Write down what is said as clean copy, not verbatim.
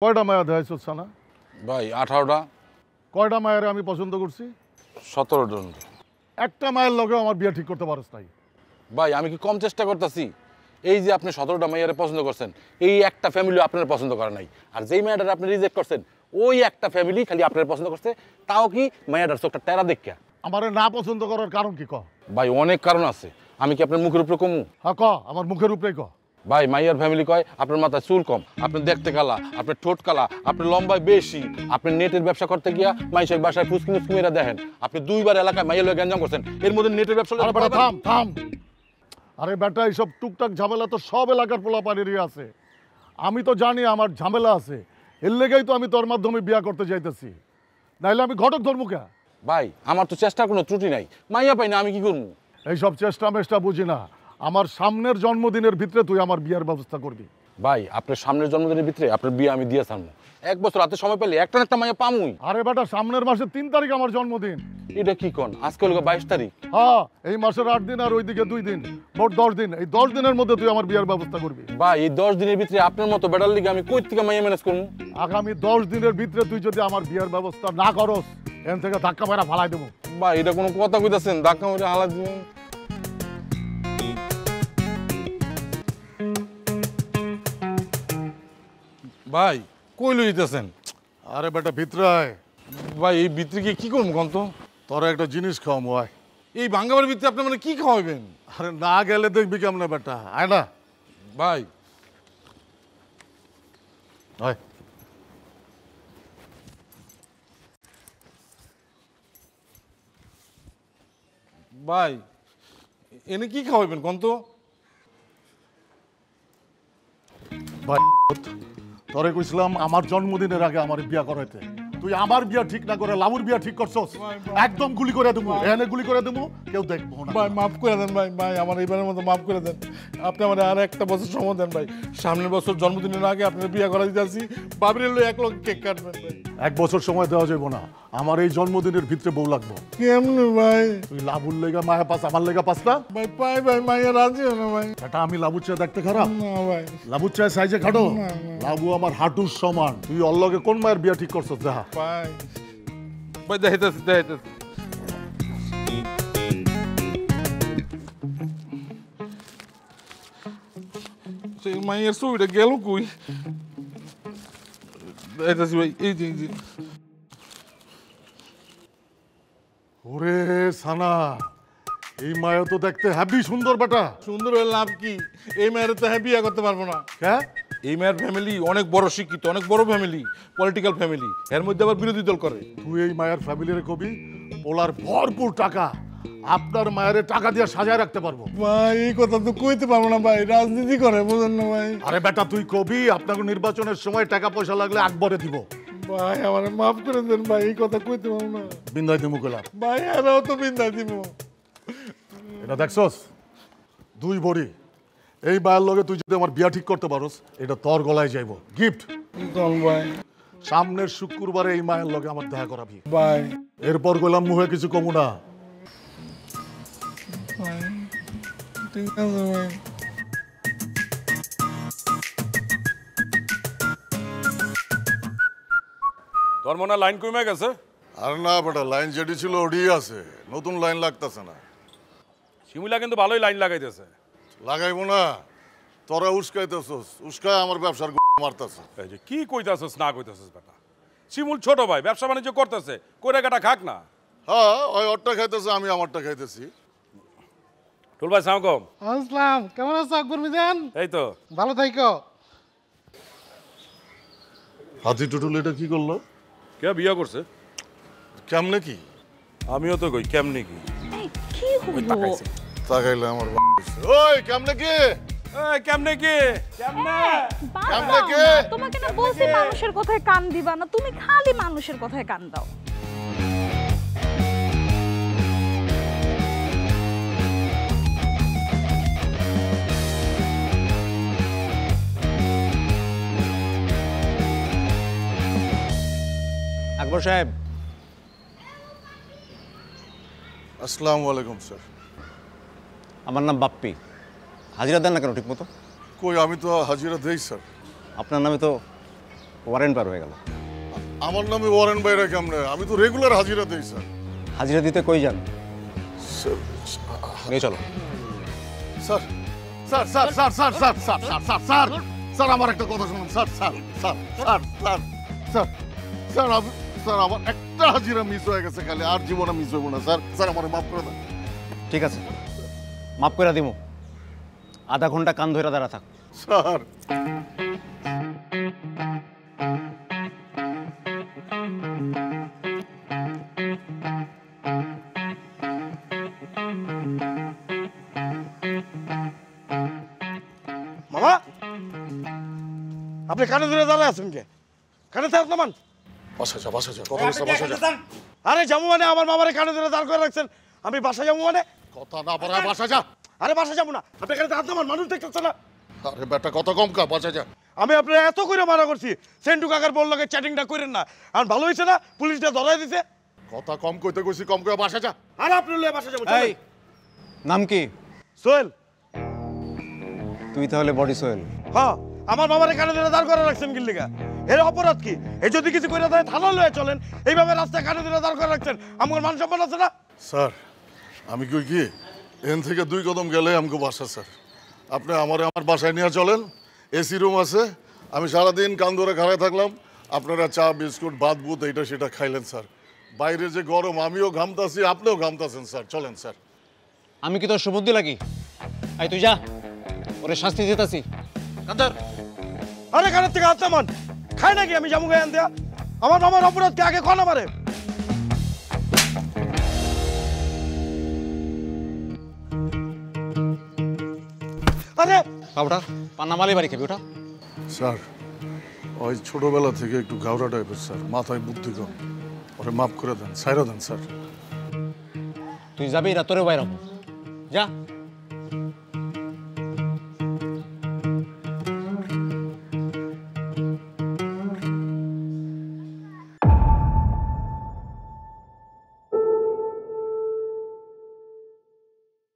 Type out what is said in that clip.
কয়টা মায়া দেখাইছ সানা? ভাই 18টা। কয়টা মায়ের আমি পছন্দ করছি? 17 জন। একটা মায়ের লগেও আমার বিয়ে ঠিক করতে পারস নাই। ভাই আমি কি কম চেষ্টা করতেছি? এই যে আপনি 17টা মাইয়ারে পছন্দ করছেন, এই একটা ফ্যামিলি আপনার পছন্দ করে নাই। আর যেই মায়াটার আপনি রিজেক্ট করছেন, ওই একটা ফ্যামিলি খালি আপনার পছন্দ করছে, তাও কি মায়াটার চোখটা টেরা দেখা। আমারে না পছন্দ করার কারণ কি ক? ভাই অনেক কারণ আছে, আমি কি আপনার মুখের উপরে কমু? হ্যাঁ ক, আমার মুখের উপরে ক। ভাই মাইয়ার ফ্যামিলি কয় আপনার মাথায় চুল কম, আপনি দেখতে কালা, আপনার ঠোঁট কালা, আপনার লম্বায় বেশি, আপনি নেটের ব্যবসা করতে গিয়া মাইশের বাসায় ফুসকি মেয়েরা দেখেন, আপনি দুইবার এলাকায় মাইয়া লয়ে গ্যাঞ্জাম করছেন, এর মধ্যে নেটের ব্যবসা। আরে বেটা থাম থাম। আরে বেটা এইসব টুকটাক ঝামেলা তো সব এলাকার পোলাপানেরই আছে। আমি তো জানি আমার ঝামেলা আছে, এর লেগেই তো আমি তোর মাধ্যমে বিয়ে করতে যাইতেছি, নাইলে আমি ঘটক ধর্মুকা। ভাই আমার তো চেষ্টার কোনো ত্রুটি নাই, মাইয়া পাই না, আমি কি করবো? এইসব চেষ্টা মেষ্টা বুঝি না। আমার সামনের জন্মদিনের ভিতরে তুই আমার বিয়ের ব্যবস্থা করবি। ভাই আপনার সামনের জন্মদিনের ভিতরে আপনার বিয়ে আমি দিয়ে ছাড়বো। 1 বছর হাতে সময় পেলে একটা না একটা মাইয়া পামুই। আরে বেটা সামনের মাসের 3 তারিখ আমার জন্মদিন। এটা কি কোন? আজকে হলো 22 তারিখ। হ্যাঁ, এই মাসের 8 দিন আর ওইদিকে 2 দিন, মোট 10 দিন। এই 10 দিনের মধ্যে তুই আমার বিয়ের ব্যবস্থা করবি। ভাই এই 10 দিনের ভিতরে আপনার মতো বেটার লিগে আমি কই থেকে মাইয়া ম্যানেজ করবো? আগামী 10 দিনের ভিতরে তুই যদি আমার বিয়ের ব্যবস্থা না করস, এখান থেকে ধাক্কা মেরা ফালাই দেবো। ভাই এটা কোনো কথা কইতাছেন? ধাক্কা মেরে হালা দিবেন? ভাই কই লই দিতেছেন? আরে বেটা ভিতরে আয়। ভাই এই ভিতরে গিয়ে কি করবো কন্ত? তোরা একটা জিনিস খাওয়াবো আয়। এই ভাঙ্গাবার ভিতরে আপনি মানে কি খাওয়াবেন? আরে না গেলে দেখবি কেমনে বেটা, আয় না। ভাই আয়। ভাই এনে কি খাওয়াবেন কন্ত? ভাই তোরে কইছিলাম আমার জন্মদিনের আগে আমার বিয়া করাইতে, তুই আমার বিয়া ঠিক না করে লাবুর বিয়া ঠিক করছস। একদম গুলি করে দেবো, এনে গুলি করে দেবো, কেউ দেখবো না। ভাই মাফ করে দেন ভাই, ভাই আমার এইবারের মতো মাফ করে দেন। আপনি আমার আর একটা বছর সময় দেন ভাই। সামনের বছর জন্মদিনের আগে আপনার বিয়ে করা দিতে আসি, বাবির এলো 1 লক্ষ কেক কাটবেন ভাই। 1 বছর সময় দেওয়া যাবে না, আমার এই জন্মদিনের ভিতরে বউ লাগবো। কেমনে ভাই? তুই লাবুর লেগা মায়া পাস, আমার লেগা পাস না। ভাই পাই ভাই, মাইয়া রাজি হয় না ভাই। এটা আমি লাবুর চেয়ে দেখতে খারাপ? না ভাই। লাবুর চেয়ে সাইজে খাটো? লাবু আমার হাঁটুর সমান। তুই ওর লগে কোন মায়ের বিয়া ঠিক করছস? দেখা ভাই ভাই দেখাইতেছি দেখাইতেছি। সেই মাইয়ের ছবিটা গেল কই? দেখাইতেছি ভাই, এই যে এই যে। ওরে সানা, এই মায়া তো দেখতে হ্যাপি সুন্দর বেটা। সুন্দর হয়ে লাভ কি? এই মায়ের তো হ্যাঁ বিয়ে করতে পারবো না। হ্যাঁ, এই মায়ের ফ্যামিলি অনেক বড় শিক্ষিত, অনেক বড় ফ্যামিলি, পলিটিক্যাল ফ্যামিলি, এর মধ্যে আবার বিরোধী দল করে। তুই এই মায়ের ফ্যামিলির কবি, পোলার ভরপুর টাকা, আপনার মায়ের টাকা দিয়ে সাজায় রাখতে পারবো। ভাই এই কথা তো কইতে পারবো না ভাই, রাজনীতি করে বুঝেন না ভাই। আরে বেটা তুই কবি, আপনাকে নির্বাচনের সময় টাকা পয়সা লাগলে আকবরে দিব। ভাই আমার মাফ করে দেন ভাই, এই কথা কইতে পারবো না বিন্দাই দিমু গেলাম। ভাই। এরাও তো বিন্দা দিব। এটা দেখছস 2 বড়ি, এই মায়ের লগে তুই যদি আমার বিয়া ঠিক করতে পারোস, এটা তোর গলায় যাইব গিফট। কোন ভাই? সামনের শুক্রবারে এই মায়ের লগে আমার দেখা করাবি। ভাই এরপর গেলাম মুহে কিছু কমু না। ভাই ঠিক আছে ভাই। তোর মনে হয় লাইন কমে গেছে? আর না বেটা, লাইন যেটি ছিল ওটি আছে, নতুন লাইন লাগতেছে না। শিমুলা কিন্তু ভালোই লাইন লাগাইতেছে। লাগাইবো না, তোরা উস্কাইতেছস, উস্কায় আমার ব্যবসার মারতেছে। এই যে কি কইতাছস না কইতাছস বেটা, শিমুল ছোট ভাই, ব্যবসা বাণিজ্য করতেছে, কইরা কাটা খাক না। হ্যাঁ, ওই ওরটা খাইতেছে, আমি আমারটা খাইতেছি। টুল ভাই সালাম কম। আসসালাম, কেমন আছো আকবর মিজান? এই তো ভালো থাইকো। হাতি টুটুল এটা কি করলো? কে বিয়ে করছে? কেমনে কি? আমিও তো কই কেমনি কি। কি হলো? তাকাইলে আমার ওই কেমনে কি? এই কেমনে কি? কেমনে? কেমনে কি? তোমাকে না বলছি মানুষের কথায় কান দিবা না, তুমি খালি মানুষের কথায় কান দাও। আকবর সাহেব। আসসালামু আলাইকুম স্যার। আমার নাম বাপ্পি। হাজিরা দেন না কেন ঠিক মতো? কই, আমি তো হাজিরা দেই স্যার। আপনার নামে তো ওয়ারেন্ট পার হয়ে গেল। আমার নামে ওয়ারেন্ট বাইরে কেমনে? আমি তো রেগুলার হাজিরা দিই স্যার। হাজিরা দিতে কই যান? নিয়ে চলো। Sir sir sir sir sir sir sir sir sir sir sir আমার একটা কথা শুনুন sir sir sir sir sir sir sir sir আমার একটা হাজিরা মিস হয়ে গেছে, খালি আর জীবনে মিস হইব না স্যার। স্যার আমার মাফ করে দেন। ঠিক আছে, মাফ করে দিমু। আধা ঘন্টা কান ধরে দাঁড়া থাক। স্যার মামা, আপনি কানে ধরে দাঁড়ায় আছেন কে? কানে থাক নামান। বাসা যা, বাসা যা, কথা বলছে বাসা যা। আরে যাবো মানে আমার মামারে কানে ধরে দাঁড় করে রাখছেন, আমি বাসা যাবো মানে? কথা না পারা বাসা যা। আরে বাসা যাবো না, আপনি কানে হাত নামান, মানুষ দেখতেছে না। আরে বেটা কথা কম কা, বাসা যা। আমি আপনার এত করে মানা করছি, সেন্টু কাকার বললো চ্যাটিংটা করেন না, আর ভালো হয়েছে না, পুলিশটা ধরাই দিছে। কথা কম কইতে কইছি, কম করে বাসা যা। আর আপনি লয়ে বাসা যাবো। এই, নাম কি? সোহেল। তুই তাহলে বডি সোহেল? হ্যাঁ, আমার মামারে কানে ধরে দাঁড় করে রাখছেন কিল্লিগা? এর অপরাধ কি? এই যদি কিছু করে দেয় থানা লয়ে চলেন, এইভাবে রাস্তায় কানে ধরে দাঁড় করে রাখছেন, আমার মান সম্মান আছে না? স্যার আমি কই কি, এখান থেকে 2 কদম গেলে আমাকে বাসা স্যার। আপনি আমার বাসায় নিয়ে চলেন, এসি রুম আছে। আমি সারাদিন কান ধরে খাড়ায় থাকলাম, আপনারা চা বিস্কুট ভাত বুত এইটা সেটা খাইলেন স্যার। বাইরে যে গরম, আমিও ঘামতাছি, আপনিও ঘামতাছেন স্যার। চলেন স্যার। আমি কি তোর সুবুদ্ধি লাগি? আই তুই যা, ওরে শাস্তি দিতেছি। আরে কানের থেকে হাত নামান, খাই নাকি আমি জামু গায়ে দেয়া? আমার মামার অপরাধকে আগে কন আমারে। আরে ওটা পান্না মালি বাড়ি খাবি, ওটা। স্যার ওই ছোটবেলা থেকে একটু গাওড়া টাইপের স্যার, মাথায় বুদ্ধি কম। ওরে মাফ করে দেন, ছাইরা দেন স্যার। তুই যাবি, রাতরে বাইর হবো। যা।